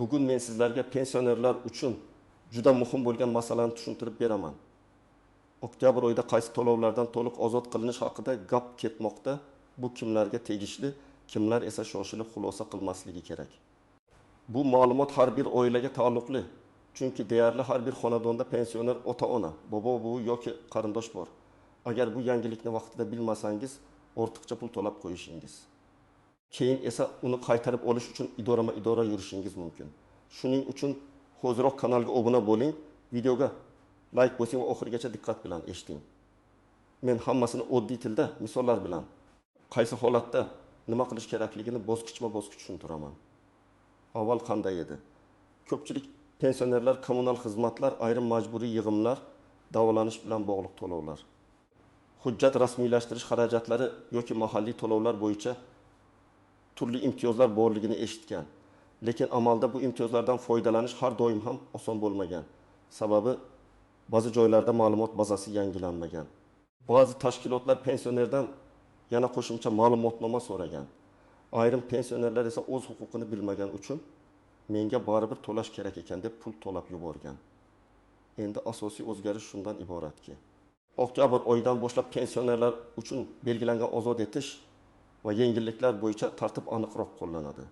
Bugun men sizlarga pensionerlar uchun juda muhim bo'lgan masalani tushuntirib beraman. Oktyabr oyida qaysi to'lovlardan to'liq ozod qilinish haqida gap ketmoqda. Bu kimlarga tegishli, kimlar esa shoshilib xulosa qilmasligi kerak. Bu ma'lumot har bir oilaga taalluqli. Chunki deyarli har bir xonadonda pensioner ota-ona, bobo-buvi yoki qarindosh bor. Agar bu yangilikni vaqtida bilmasangiz, ortiqcha pul to'lab qo'yishingiz. Keyin esa uni qaytarib olish uchun idora yurishingiz mumkin. Shuning uchun hoziroq kanalga obuna bo'ling, videoga like bosing va oxirigacha diqqat bilan eshiting. Men hammasini oddiy tilda, misollar bilan, qaysi holatda nima qilish kerakligini bosqichma-bosqich tushuntiraman. Avval qanday edi? Ko'pchilik pensionerlar kommunal xizmatlar, ayrim majburiy yig'imlar, davolanish bilan bog'liq to'lovlar, hujjat rasmiylashtirish xarajatlari yoki mahalliy to'lovlar bo'yicha turli imtiyozlar borligini eshitgan. Lekin amalda bu imtiyozlardan foydalanish har doim ham oson bo'lmagan. Sababi ba'zi joylarda ma'lumot bazasi yangilanmagan. Ba'zi tashkilotlar pensionerdan yana qo'shimcha ma'lumotnoma so'ragan. Ayrim pensionerlar esa o'z huquqini bilmagan uchun menga baribir to'lash kerak ekan deb pul to'lab yuborgan. Endi asosiy o'zgarish shundan iboratki, oktyabr oyidan boshlab pensionerlar uchun belgilangan ozod etish va yengilliklar bo'yicha tartib aniqroq qo'llanadi.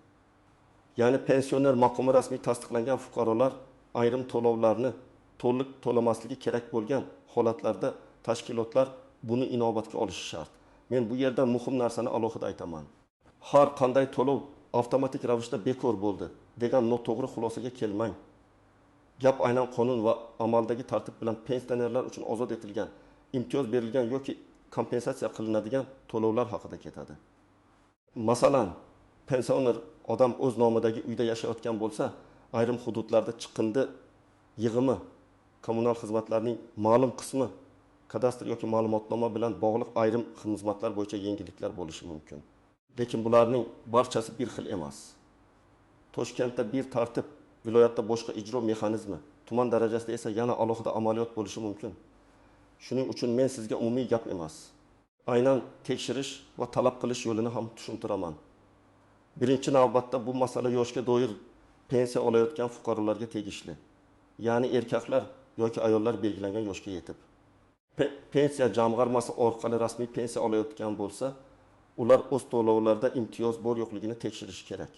Ya'ni pensioner maqomi rasmiy tasdiqlangan fuqarolar ayrim to'lovlarni to'liq to'lamasligi kerak bo'lgan holatlarda tashkilotlar buni inobatga olishi shart. Men bu yerda muhim narsani alohida aytaman. Har qanday to'lov avtomatik ravishda bekor bo'ldi degan noto'g'ri xulosaga kelmang. Gap aynan qonun va amaldagi tartib bilan pensionerlar uchun ozod etilgan, imtiyoz berilgan yoki kompensatsiya qilinadigan to'lovlar haqida ketadi. Masalan, pensioner odam o'z nomidagi uyda yashayotgan bo'lsa, ayrim hududlarda chiqindi yig'imi, kommunal xizmatlarning ma'lum qismi kadastr yoki ma'lumotnoma bilan bog'liq ayrim xizmatlar bo'yicha yengilliklar bo'lishi mumkin. Lekin bularning barchasi bir xil emas. Toshkentda bir tartib, viloyatda boshqa ijro mexanizmi, tuman darajasida esa yana alohida amaliyot bo'lishi mumkin. Shuning uchun men sizga umumiy gap emas, aynan tekshirish va talab qilish yo'lini ham tushuntiraman. Birinchi navbatda bu masala yoshga doir pensiya olayotgan fuqarolarga tegishli. Ya'ni erkaklar yoki ayollar belgilangan yoshga yetib pensiya jamg'armasi orqali rasmiy pensiya olayotgan bo'lsa, ular o'z to'lovlarida imtiyoz bor yo'qligini tekshirishi kerak.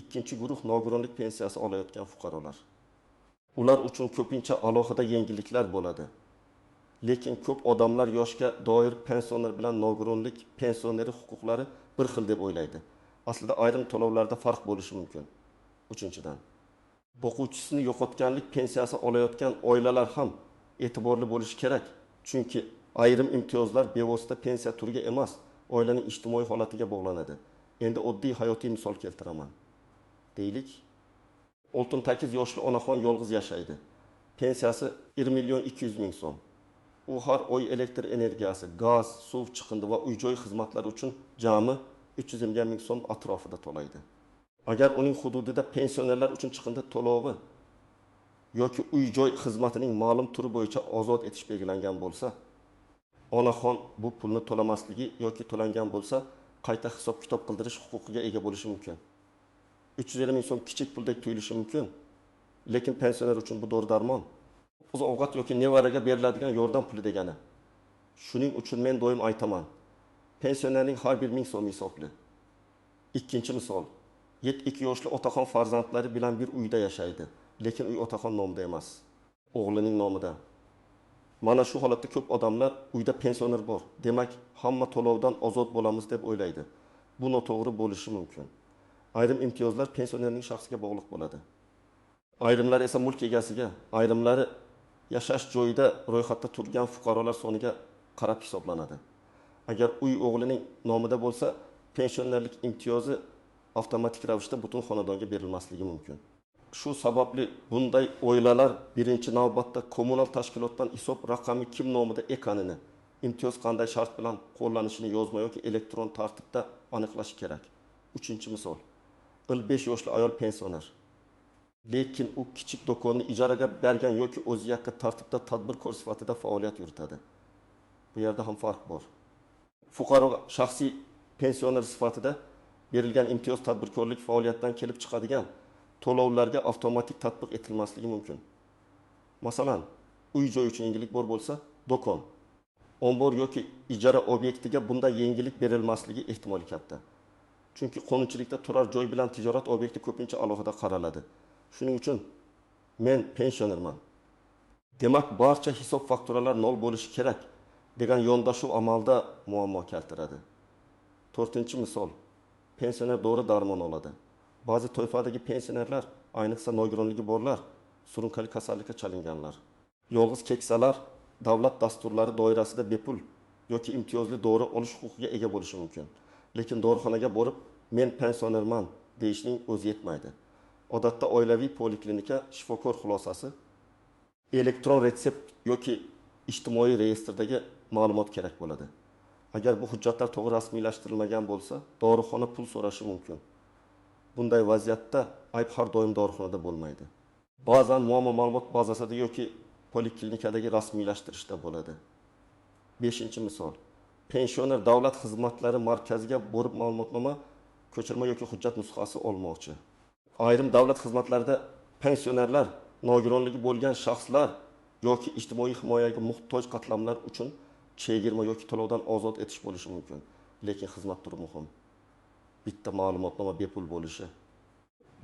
Ikkinchi guruh nogironlik pensiyasi olayotgan fuqarolar. Ular uchun ko'pincha alohida yengilliklar bo'ladi. Lekin ko'p odamlar yoshga doir pensioner bilan nogironlik pensioneri huquqlari bir xil deb o'ylaydi. Aslida ayrim to'lovlarda farq bo'lishi mumkin. Uchinchidan, boquvchisini yo'qotganlik pensiyasi olayotgan oilalar ham e'tiborli bo'lishi kerak. Chunki ayrim imtiyozlar bevosita pensiya turiga emas, oilaning ijtimoiy holatiga bog'lanadi. Endi oddiy hayotiy misol keltiraman. Deylik, Oltin Takiz yoshli onaxon yolg'iz yashaydi. Pensiyasi 1.200.000 so'm. U har oy elektr energiyasi, gaz, suv chiqindi va uy-joy xizmatlari uchun jami 320.000 so'm atrofida to'laydi. Agar uning hududida pensionerlar uchun chiqindi to'lovi yoki uy-joy xizmatining ma'lum turi bo'yicha ozod etish belgilangan bo'lsa, onaxon bu pulni to'lamasligi yoki to'langan bo'lsa, qayta hisob-kitob qildirish huquqiga ega bo'lishi mumkin. 320.000 so'm kichik puldek tuyulishi mumkin, lekin pensioner uchun bu dori-darmon, oziq-ovqat yoki nevaraga beriladigan yordam puli degani. Shuning uchun men doim aytaman, pensionerning har bir 1000 so'm hisobli. Ikkinchi misol, 72 yoshli otaxon farzandlari bilan bir uyda yashaydi, lekin uy otaxon nomida emas, o'g'lining nomida. Mana shu holatda ko'p odamlar uyda pensioner bor, demak hamma to'lovdan ozod bo'lamiz deb o'ylaydi. Bu noto'g'ri bo'lishi mumkin. Ayrim imtiyozlar pensionerning shaxsiga bog'liq bo'ladi. Ayrimlar esa mulk egasiga, ayrimlari yashash joyida ro'yxatda turgan fuqarolar soniga qarab hisoblanadi. Agar uy o'g'lining nomida bo'lsa, pensionerlik imtiyozi avtomatik ravishda butun xonadonga berilmasligi mumkin. Shu sababli bunday oilalar birinchi navbatda kommunal tashkilotdan hisob raqami kim nomida ekanini, imtiyoz qanday shart bilan qo'llanishini yozma yoki elektron tartibda aniqlash kerak. Uchinchi misol, 55 yoshli ayol pensioner. Lekin u kichik do'konni ijaraga bergan yoki o'zi yakka tartibda tadbirkor sifatida faoliyat yuritadi. Bu yerda ham farq bor. Fuqaro shaxsiy pensioner sifatida berilgan imtiyoz tadbirkorlik faoliyatdan kelib chiqadigan to'lovlarga avtomatik tatbiq etilmasligi mumkin. Masalan, uy-joy uchun yengillik bor bo'lsa, do'kon, ombor yoki ijara obyektiga bunday yengillik berilmasligi ehtimoli katta. Chunki qonunchilikda turar joy bilan tijorat obyekti ko'pincha alohida qaraladi. Shuning uchun men pensionerman. Demak, barcha hisob fakturalar nol bo'lishi kerak degan yondashuv amalda muammo keltiradi. 4-misol, pensioner dori darmon oladi. Ba'zi toifadagi pensionerlar, ayniqsa nogironligi borlar, surunkali kasallikka chalinganlar, yolg'iz keksalar davlat dasturlari doirasida bepul yoki imtiyozli dori olish huquqiga ega bo'lishi mumkin. Lekin dorixonaga borib, men pensionerman deyishning o'zi yetmaydi. Odatda oilaviy poliklinika shifokor xulosasi, elektron retsept yoki ijtimoiy reyestrdagi ma'lumot kerak bo'ladi. Agar bu hujjatlar to'g'ri rasmiylashtirilmagan bo'lsa, dorixona pul so'rashi mumkin. Bunday vaziyatda ayb har doim dorixonada bo'lmaydi. Ba'zan muammo ma'lumot bazasida yoki poliklinikadagi rasmiylashtirishda bo'ladi. 5-misol, pensioner davlat xizmatlari markaziga borib ma'lumotnoma, ko'chirma yoki hujjat nusxasi olmoqchi. Ayrim davlat xizmatlarida pensionerlar, nogironligi bo'lgan shaxslar yoki ijtimoiy himoyaga muhtoj qatlamlar uchun chegirma yoki to'lovdan ozod etish bo'lishi mumkin. Lekin xizmat turi muhim. Bitta ma'lumotnoma bepul bo'lishi.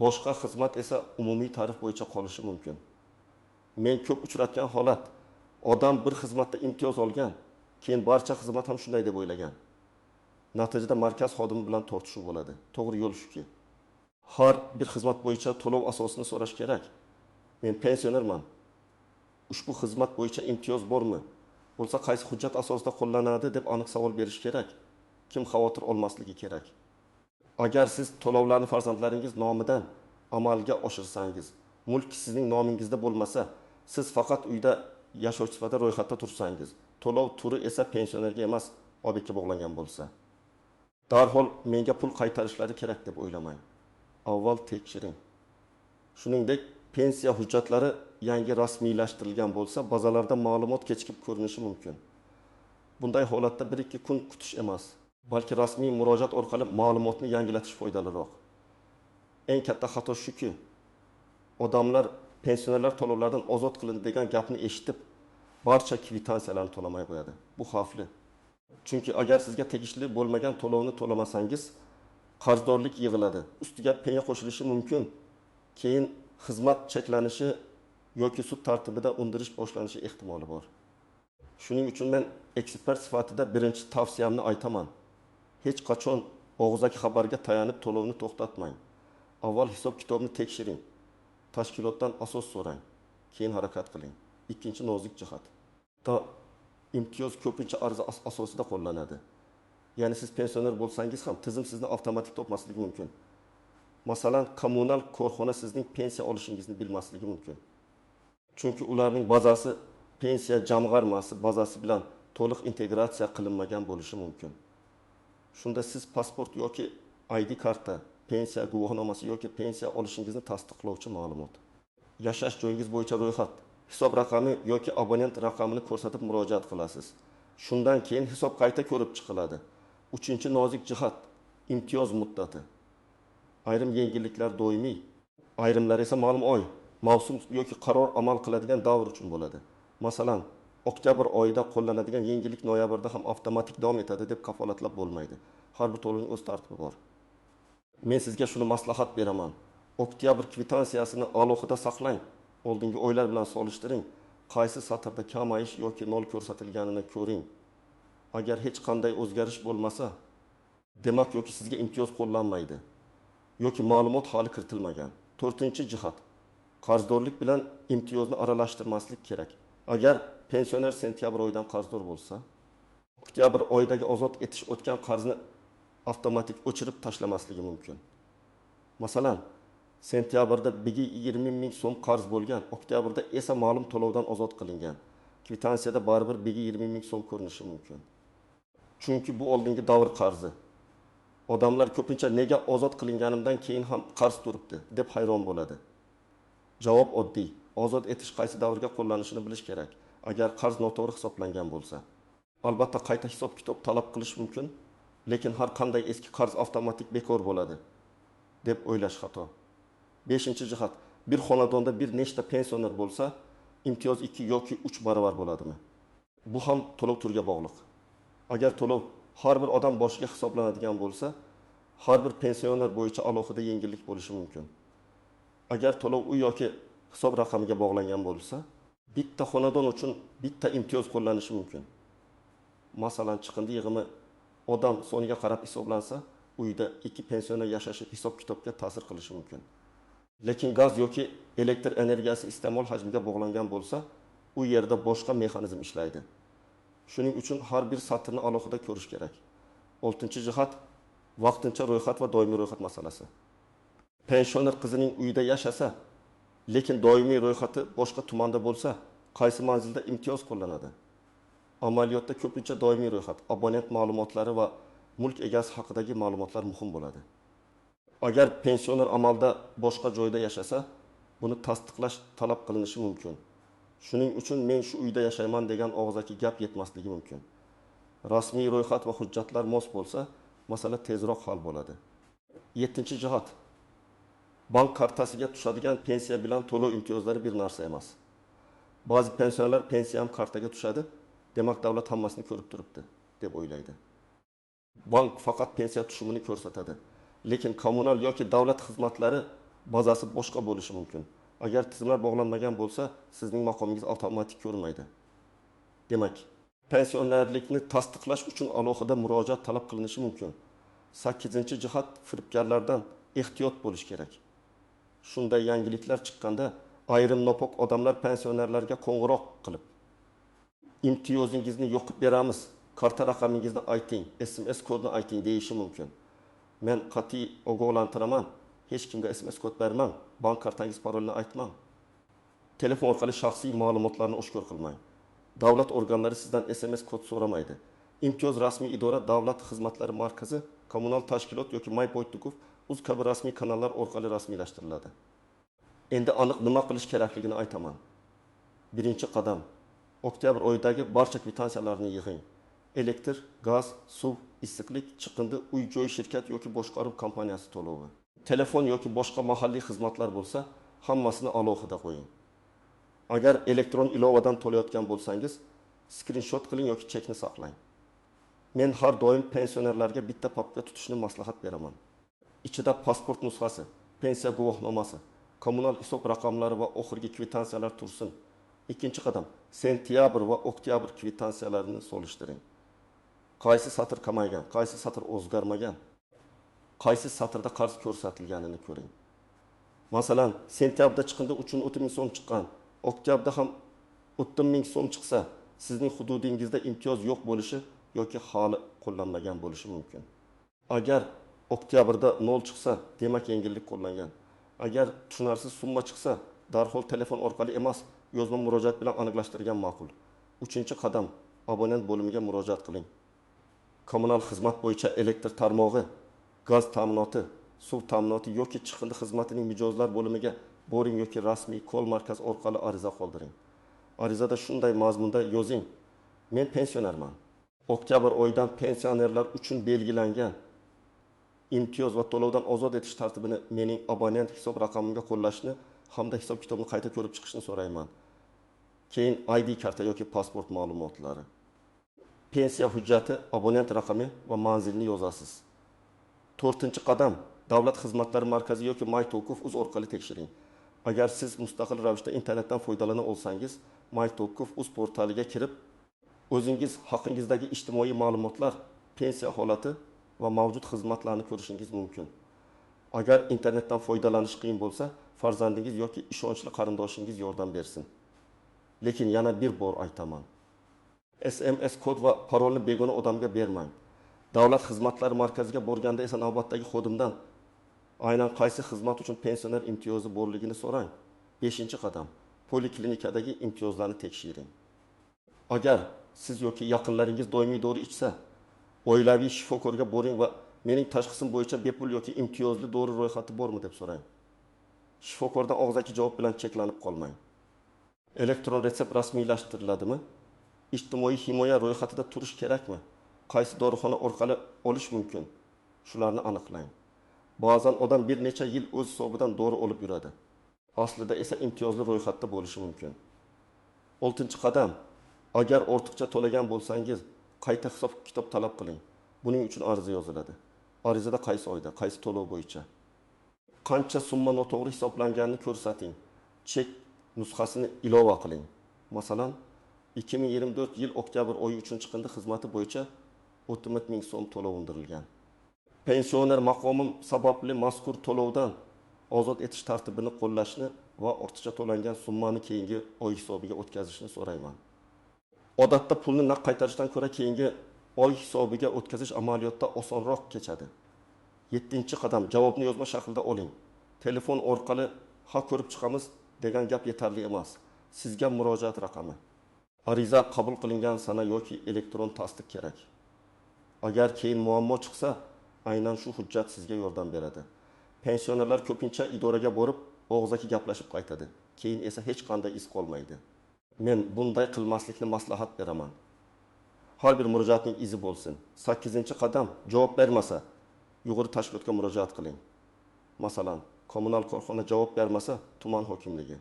Boshqa xizmat esa umumiy tarif bo'yicha qolishi mumkin. Men ko'p uchratgan holat, odam bir xizmatda imtiyoz olgan, keyin barcha xizmat ham shunday deb o'ylagan. Natijada markaz xodimi bilan tortishuv bo'ladi. To'g'ri yo'l shuki. Har bir xizmat bo'yicha to'lov asosini so'rash kerak. Men pensionerman. Ushbu xizmat bo'yicha imtiyoz bormi? Bo'lsa qaysi hujjat asosida qo'llanadi deb aniq savol berish kerak. Kim xavotir olmasligi kerak. Agar siz to'lovlarni farzandlaringiz nomidan amalga oshirsangiz, mulk sizning nomingizda bo'lmasa, siz faqat uyda yashovchi sifatida ro'yxatda tursangiz, to'lov turi esa pensionerga emas, obyektga bog'langan bo'lsa, darhol menga pul qaytarishlari kerak deb o'ylamang. Avval tekshiring. Shuningdek, pensiya hujjatlari yangi rasmiylashtirilgan bo'lsa, bazalarda ma'lumot kechikib ko'rinishi mumkin. Bunday holatda 1-2 kun kutish emas, balki rasmiy murojaat orqali ma'lumotni yangilatish foydaliroq. Eng katta xato shuki, odamlar pensionerlar to'lovlardan ozod qilindi degan gapni eshitib, barcha kvitansiyalarni to'lamay qo'yadi. Bu xavfli. Chunki agar sizga tegishli bo'lmagan to'lovni to'lamasangiz, qarzdorlik yig'iladi. Ustiga penya qo'shilishi mumkin. Keyin xizmat cheklanishi yoki sud tartibida undirish boshlanishi ehtimoli bor. Shuning uchun men ekspert sifatida birinchi tavsiyamni aytaman. Hech qachon og'zaki xabarga tayanib to'lovni to'xtatmang. Avval hisob kitobni tekshiring. Tashkilotdan asos so'rang. Keyin harakat qiling. Ikkinchi nozik jihat. Imtiyoz ko'pincha arz asosida qo'llanadi. Ya'ni siz pensioner bo'lsangiz ham tizim sizni avtomatik topmasligi mumkin. Masalan, kommunal korxona sizning pensiya olishingizni bilmasligi mumkin. Chunki ularning bazasi pensiya jamg'armasi bazasi bilan to'liq integratsiya qilinmagan bo'lishi mumkin. Shunda siz pasport yoki ID karta, pensiya guvohnomasi yoki pensiya olishingizni tasdiqlovchi ma'lumot, yashash joyingiz bo'yicha ro'yxat, hisob raqami yoki abonent raqamini ko'rsatib murojaat qilasiz. Shundan keyin hisob qayta ko'rib chiqiladi. 3-nozik jihat, imtiyoz muddati. Ayrim yengilliklar doimiy, ayrimlar esa ma'lum oy, mavsum yoki qaror amal qiladigan davr uchun bo'ladi. Masalan, oktyabr oyida qo'llanadigan yengillik noyabrda ham avtomatik davom etadi deb kafolatlab bo'lmaydi. Har bir to'lovning o'z tartibi bor. Men sizga shuni maslahat beraman. Oktyabr kvitansiyasini alohida saqlang. Oldingi oylar bilan solishtiring. Qaysi satrda kamayish yoki nol ko'rsatilganini ko'ring. Agar hech qanday o'zgarish bo'lmasa, demak yoki sizga imtiyoz qo'llanmaydi yoki ma'lumot hali kiritilmagan. 4-jihat. Qarzdorlik bilan imtiyozni aralashtirmaslik kerak. Agar pensioner sentyabr oyidan qarzdor bo'lsa, oktyabr oyidagi ozod etish o'tgan qarzni avtomatik o'chirib tashlamasligi mumkin. Masalan, sentyabrda 20 ming so'm qarz bo'lgan, oktyabrda esa ma'lum to'lovdan ozod qilingan. Kvitansiyada baribir 20 ming so'm ko'rinishi mumkin. Chunki bu oldingi davr qarzi. Odamlar ko'pincha nega ozod qilinganimdan keyin ham qarz turibdi deb hayron bo'ladi. Javob oddiy. Ozod etish qaysi davrga qo'llanishini bilish kerak. Agar qarz noto'g'ri hisoblangan bo'lsa, albatta qayta hisob kitob talab qilish mumkin, lekin har qanday eski qarz avtomatik bekor bo'ladi deb o'ylash xato. Beshinchi jihat, bir xonadonda bir nechta pensioner bo'lsa, imtiyoz 2 yoki 3 barobar bo'ladimi? Bu ham to'lov turiga bog'liq. Agar to'lov har bir odam boshiga hisoblanadigan bo'lsa, har bir pensioner bo'yicha alohida yengillik bo'lishi mumkin. Agar to'lov u yoki hisob raqamiga bog'langan bo'lsa, bitta xonadon uchun bitta imtiyoz qo'llanishi mumkin. Masalan, chiqindi yig'imi odam soniga qarab hisoblansa, uyda 2 pensioner yashashi hisob-kitobga ta'sir qilishi mumkin. Lekin gaz yoki elektr energiyasi iste'mol hajmiga bog'langan bo'lsa, u yerda boshqa mexanizm ishlaydi. Shuning uchun har bir satrni alohida ko'rish kerak. 6-jihat vaqtincha ro'yxat va doimiy ro'yxat masalasi. Pensioner qizining uyida yashasa, lekin doimiy ro'yxati boshqa tumanda bo'lsa, qaysi manzilda imtiyoz qo'llanadi? Amaliyotda ko'pincha doimiy ro'yxat, abonent ma'lumotlari va mulk egasi haqidagi ma'lumotlar muhim bo'ladi. Agar pensioner amalda boshqa joyda yashasa, buni tasdiqlash talab qilinishi mumkin. Shuning uchun men shu uyda yashayman degan og'zaki gap yetmasligi mumkin. Rasmiy ro'yxat va hujjatlar mos bo'lsa, masala tezroq hal bo'ladi. 7-jihat. Bank kartasiga tushadigan pensiya bilan to'lov imtiyozlari bir narsa emas. Ba'zi pensionerlar pensiyam kartaga tushadi, demak davlat hammasini ko'rib turibdi deb o'ylaydi. Bank faqat pensiya tushumini ko'rsatadi, lekin kommunal yoki davlat xizmatlari bazasi boshqa bo'lishi mumkin. Agar tizimlar bog'lanmagan bo'lsa, sizning maqomingiz avtomatik ko'rinmaydi. Demak, pensionerlikni tasdiqlash uchun alohida murojaat talab qilinishi mumkin. 8-jihat, firibgarlardan ehtiyot bo'lish kerak. Shunday yangiliklar chiqqanda ayrim nopok odamlar pensionerlarga qo'ng'iroq qilib, imtiyozingizni yo'qib beramiz, karta raqamingizni ayting, SMS kodni ayting deyishi mumkin. Men qat'iy ogohlantiraman, hech kimga SMS kod bermang, bank kartangiz parolini aytmang. Telefon orqali shaxsiy ma'lumotlarni oshkor qilmang. Davlat organlari sizdan SMS kod so'ramaydi. Imtiyoz rasmiy idora, davlat xizmatlari markazi, kommunal tashkilot yoki MyPoyTukov uz kabi rasmiy kanallar orqali rasmiylashtiriladi. Endi aniq nima qilish kerakligini aytaman. Birinchi qadam, oktyabr oyidagi barcha kvitansiyalarni yig'ing. Elektr, gaz, suv, issiqlik, chiqindi, uy-joy shirkat yoki boshqaruv kompaniyasi to'lovi. Telefon yoki boshqa mahalliy xizmatlar bo'lsa, hammasini alohida qo'ying. Agar elektron ilovadan to'layotgan bo'lsangiz, skrinshot qiling yoki chekni saqlang. Men har doim pensionerlarga bitta papka tutishni maslahat beraman. Ichida pasport nusxasi, pensiya guvohnomasi, kommunal hisob raqamlari va oxirgi kvitansiyalar tursin. Ikkinchi qadam, sentyabr va oktyabr kvitansiyalarni solishtiring. Qaysi satr kamaygan, qaysi satr o'zgarmagan, qaysi satrda qarz ko'rsatilganini ko'ring. Masalan, sentyabrda chiqindi uchun 30 ming so'm chiqqan, oktyabrda ham 30 ming so'm chiqsa, sizning hududingizda imtiyoz yo'q bo'lishi yoki hali qo'llanmagan bo'lishi mumkin. Agar oktyabrda 0 chiqsa, demak yengillik qo'llangan. Agar tushunarsiz summa chiqsa, darhol telefon orqali emas, yozma murojaat bilan aniqlashtirgan ma'qul. 3-qadam, abonent bo'limiga murojaat qiling. Kommunal xizmat bo'yicha elektr tarmog'i, gaz ta'minoti, suv ta'minoti yoki chiqindi xizmatining mijozlar bo'limiga boring yoki rasmiy kol markaz orqali ariza qoldiring. Arizada shunday mazmunda yozing: Men pensionerman. Oktyabr oyidan pensionerlar uchun belgilangan imtiyoz va to'lovdan ozod etish tartibini mening abonent hisob raqamimga qo'llashni hamda hisob-kitobni qayta ko'rib chiqishni so'rayman. Keyin ID karta yoki pasport ma'lumotlari. Pensiya hujjati, abonent raqami va manzilni yozasiz. 4-qadam, davlat xizmatlari markazi yoki MyTokov uz orqali tekshiring. Agar siz mustaqil ravishda internetdan foydalana olsangiz, MyTokov uz portaliga kirib, o'zingiz haqingizdagi ijtimoiy ma'lumotlar, pensiya holati va mavjud xizmatlarni ko'rishingiz mumkin. Agar internetdan foydalanish qiyin bo'lsa, farzandingiz yoki ishonchli qarindoshingiz yordam bersin. Lekin yana bir bor aytaman. SMS kod va parolni begona odamga bermang. Davlat xizmatlari markaziga borganda esa navbatdagi xodimdan aynan qaysi xizmat uchun pensioner imtiyozi borligini so'rang. 5-qadam, poliklinikadagi imtiyozlarni tekshiring. Agar siz yoki yaqinlaringiz doimiy dori ichsa, oilaviy shifokorga boring va mening tashxisim bo'yicha bepul yoki imtiyozli dori ro'yxati bormi deb so'rang. Shifokordan og'zaki javob bilan cheklanib qolmang. Elektron retsept rasmiylashtiriladimi? Ijtimoiy himoya ro'yxatida turish kerakmi? Qaysi dorixona orqali olish mumkin? Shularni aniqlang. Ba'zan odam bir necha yil o'z hisobidan dori olib yuradi. Aslida esa imtiyozli ro'yxatda bo'lishi mumkin. 6-qadam. Agar ortiqcha to'lagan bo'lsangiz, qayta hisob kitob talab qiling. Buning uchun ariza yoziladi. Arizada qaysi oyda, qaysi to'lov bo'yicha, qancha summa noto'g'ri hisoblanganini ko'rsating. Chek nusxasini ilova qiling. Masalan, 2024 yil oktyabr oyi 3-kunda xizmati bo'yicha 30 ming so'm to'lov undirilgan. Pensioner maqomim sababli mazkur to'lovdan ozod etish tartibini qo'llashni va ortiqcha to'langan summani keyingi oy hisobiga o'tkazishni so'rayman. Odatda pulni naqd qaytarishdan ko'ra keyingi oy hisobiga o'tkazish amaliyotda osonroq kechadi. 7-qadam. Javobni yozma shaklda oling. Telefon orqali "ha ko'rib chiqamiz" degan gap yetarli emas. Sizga murojaat raqami, ariza qabul qilingan sana yoki elektron tasdiq kerak. Agar keyin muammo chiqsa, aynan shu hujjat sizga yordam beradi. Pensionerlar ko'pincha idoraga borib, og'zaki gaplashib qaytadi. Keyin esa hech qanday iz qolmaydi. Men bunday qilmaslikni maslahat beraman. Har bir murojaatning izi bo'lsin. 8-qadam. Javob bermasa, yuqori tashkilotga murojaat qiling. Masalan, kommunal korxona javob bermasa, tuman hokimligi.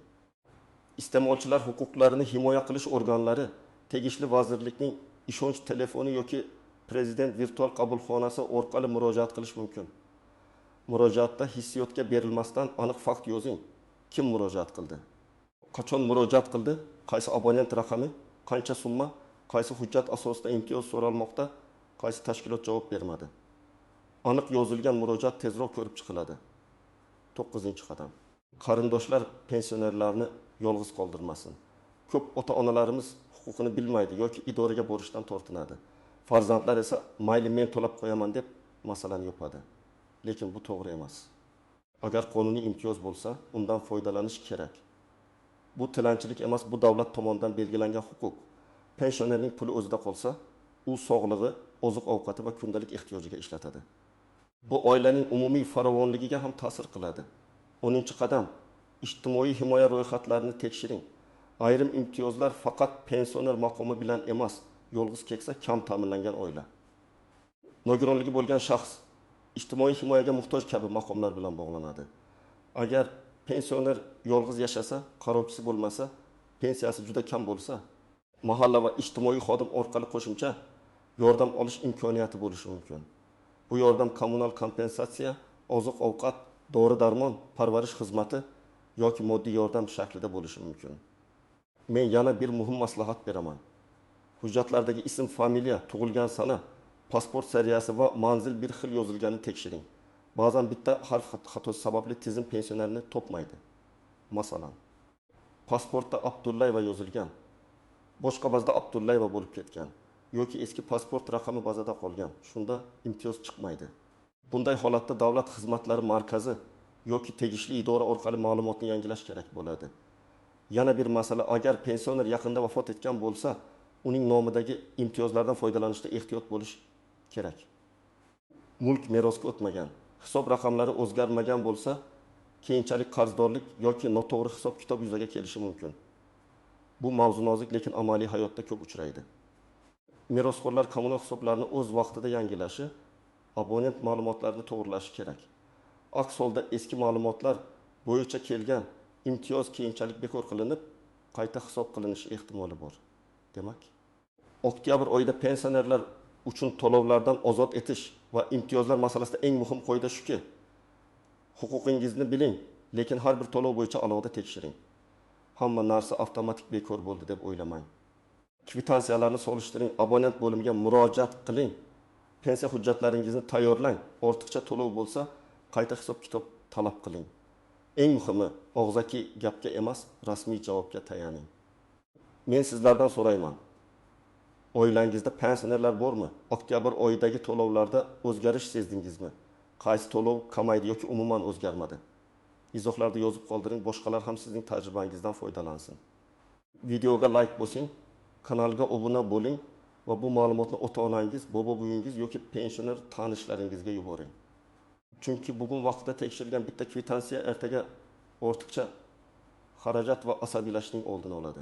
Iste'molchilar huquqlarini himoya qilish organlari tegishli vazirlikning ishonch telefoni yoki prezident virtual qabulxonasi orqali murojaat qilish mumkin. Murojaatda hissiyotga berilmasdan aniq fakt yozing. Kim murojaat qildi? Qachon murojaat qildi? Qaysi abonent raqami? Qancha summa? Qaysi hujjat asosida imtiyoz so'ralmoqda? Qaysi tashkilot javob bermadi? Aniq yozilgan murojaat tezroq ko'rib chiqiladi. 9-qadam. Qarindoshlar pensionerlarni yolg'iz qoldirmasin. Ko'p ota-onalarimiz huquqini bilmaydi yoki idoraga borishdan tortinadi. Farzandlar esa mayli men to'lab qo'yaman deb masalani yopadi. Lekin bu to'g'ri emas. Agar qonuniy imtiyoz bo'lsa, undan foydalanish kerak. Bu tilanchilik emas, bu davlat tomonidan belgilangan huquq. Pensionerning puli o'zida qolsa, u sog'lig'i, oziq-ovqati va kundalik ehtiyojiga ishlatadi. Bu oilaning umumiy farovonligiga ham ta'sir qiladi. 10-qadam. Ijtimoiy himoya ro'yxatlarini tekshiring. Ayrim imtiyozlar faqat pensioner maqomi bilan emas, yolg'iz keksa kam ta'minlangan oila, nogironligi bo'lgan shaxs, ijtimoiy himoyaga muhtoj kabi maqomlar bilan bog'lanadi. Agar pensioner yolg'iz yashasa, qarovchisi bo'lmasa, pensiyasi juda kam bo'lsa, mahalla va ijtimoiy xodim orqali qo'shimcha yordam olish imkoniyati bo'lishi mumkin. Bu yordam kommunal kompensatsiya, oziq-ovqat, dori-darmon, parvarish xizmati yoki moddiy yordam shaklida bo'lishi mumkin. Men yana bir muhim maslahat beraman. Hujjatlardagi ism, familiya, tug'ilgan sana, pasport seriyasi va manzil bir xil yozilganini tekshiring. Ba'zan bitta harf xatosi sababli tizim pensionerni topmaydi. Masalan, pasportda Abdullayeva yozilgan, boshqa bazada Abdullayeva bo'lib ketgan yoki eski pasport raqami bazada qolgan. Shunda imtiyoz chiqmaydi. Bunday holatda davlat xizmatlari markazi yoki tegishli idora orqali ma'lumotni yangilash kerak bo'ladi. Yana bir masala, agar pensioner yaqinda vafot etgan bo'lsa, uning nomidagi imtiyozlardan foydalanishda ehtiyot bo'lish kerak. Mulk merosga o'tmagan, hisob raqamlari o'zgarmagan bo'lsa, keyinchalik qarzdorlik yoki noto'g'ri hisob kitob yuzaga kelishi mumkin. Bu mavzu nozik, lekin amaliy hayotda ko'p uchraydi. Merosxo'rlar kommunal hisoblarni o'z vaqtida yangilashi, abonent ma'lumotlarini to'g'rilashi kerak. Aks holda eski ma'lumotlar bo'yicha kelgan imtiyoz keyinchalik bekor qilinib, qayta hisob qilinishi ehtimoli bor. Demak, oktyabr oyida pensionerlar uchun to'lovlardan ozod etish va imtiyozlar masalasida eng muhim qoida shuki, huquqingizni biling, lekin har bir to'lov bo'yicha alohida tekshiring. Hamma narsa avtomatik bekor bo'ldi deb o'ylamang. Kvitansiyalarni solishtiring, abonent bo'limiga murojaat qiling, pensiya hujjatlaringizni tayyorlang. Ortiqcha to'lov bo'lsa, qayta hisob kitob talab qiling. Eng muhimi, og'zaki gapga emas, rasmiy javobga tayaning. Men sizlardan so'rayman. Oilangizda pensionerlar bormi? Oktyabr oyidagi to'lovlarda o'zgarish sezdingizmi? Qaysi to'lov kamaydi yoki umuman o'zgarmadi? Izohlarda yozib qoldiring, boshqalar ham sizning tajribangizdan foydalansin. Videoga like bosing, kanalga obuna bo'ling va bu ma'lumotni ota-onangiz, bobo-buyingiz yoki pensioner tanishlaringizga yuboring. Chunki bugun vaqtida tekshirilgan bitta kvitansiya ertaga ortiqcha xarajat va asabiylashishning oldini oladi.